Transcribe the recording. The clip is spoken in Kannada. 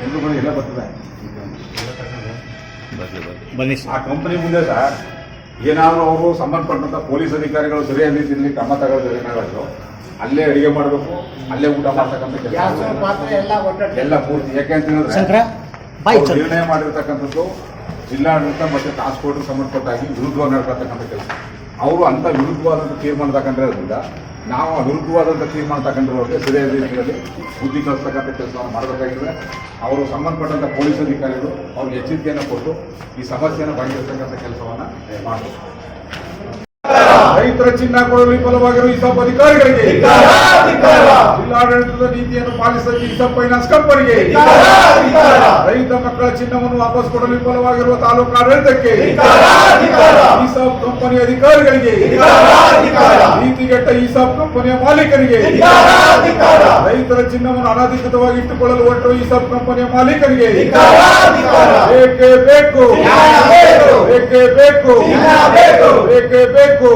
ಎಲ್ಲರೂ ಎಲ್ಲ ಬರ್ತದೆ ಬನ್ನಿ ಆ ಕಂಪನಿ ಮುಂದೆ ಸರ್ ಏನಾದರೂ ಅವರು ಸಂಬಂಧಪಟ್ಟಂತ ಪೊಲೀಸ್ ಅಧಿಕಾರಿಗಳು ಸರಿಯಾದ ರೀತಿಯಲ್ಲಿ ಕ್ರಮ ತಗೊಳ್ಳೋದು ಏನಾದ್ರು ಅಲ್ಲೇ ಅಡಿಗೆ ಮಾಡಬೇಕು, ಅಲ್ಲೇ ಊಟ ಮಾಡ್ತಕ್ಕಂಥ ಕೆಲಸ ಎಲ್ಲ ಪೂರ್ತಿ. ಯಾಕೆ ಅಂತ ಹೇಳಿದ್ರೆ ಅವ್ರು ನಿರ್ಣಯ ಮಾಡಿರ್ತಕ್ಕಂಥದ್ದು ಜಿಲ್ಲಾಡಳಿತ ಮತ್ತೆ ಟಾಸ್ಕ್ ಫೋರ್ಸ್ ಸಂಬಂಧಪಟ್ಟಾಗಿ ವಿರುದ್ಧವಾಗಿ ನಡ್ಕೊಳ್ತಕ್ಕಂಥ ಕೆಲಸ. ಅವರು ಅಂತ ವಿರುದ್ಧವಾದಂಥ ತೀರ್ಮಾನ ತಗೊಂಡಿರೋದ್ರಿಂದ ನಾವು ಆ ವಿರುದ್ಧವಾದಂಥ ತೀರ್ಮಾನ ತಗೊಂಡಿರೋರಿಗೆ ಸರಿಯಾದ ರೀತಿಯಲ್ಲಿ ಬುದ್ಧಿ ಕಲಿಸ್ತಕ್ಕಂಥ ಕೆಲಸವನ್ನು ಮಾಡಬೇಕಾಗಿದೆ. ಅವರು ಸಂಬಂಧಪಟ್ಟಂಥ ಪೊಲೀಸ್ ಅಧಿಕಾರಿಗಳು ಅವ್ರಿಗೆ ಎಚ್ಚರಿಕೆಯನ್ನು ಕೊಟ್ಟು ಈ ಸಮಸ್ಯೆಯನ್ನು ಬಗೆಹರಿಸ್ತಕ್ಕಂಥ ಕೆಲಸವನ್ನು ಮಾಡಬೇಕು. ರೈತರ ಚಿನ್ನ ಕೊಡಲು ವಿಫಲವಾಗಿರುವ ಇಸಪ್ ಅಧಿಕಾರಿಗಳಿಗೆ, ಜಿಲ್ಲಾಡಳಿತದ ನೀತಿಯನ್ನು ಪಾಲಿಸಿದ ಇಸಪ್ ಫೈನಾನ್ಸ್ ಕಂಪನಿಗೆ, ರೈತ ಮಕ್ಕಳ ಚಿನ್ನವನ್ನು ವಾಪಸ್ ಕೊಡಲು ವಿಫಲವಾಗಿರುವ ತಾಲೂಕು ಆಡಳಿತಕ್ಕೆ, ಇಸಪ್ ಕಂಪನಿ ಅಧಿಕಾರಿಗಳಿಗೆ, ನೀತಿಗೆಟ್ಟ ಇಸಪ್ ಕಂಪನಿಯ ಮಾಲೀಕರಿಗೆ, ರೈತರ ಚಿನ್ನವನ್ನು ಅನಧಿಕೃತವಾಗಿ ಇಟ್ಟುಕೊಳ್ಳಲು ಹೊರಟು ಇಸಪ್ ಕಂಪನಿಯ ಮಾಲೀಕರಿಗೆ ಬೇಕೇ ಬೇಕು, ಬೇಕೇ ಬೇಕು, ಬೇಕೇ ಬೇಕು.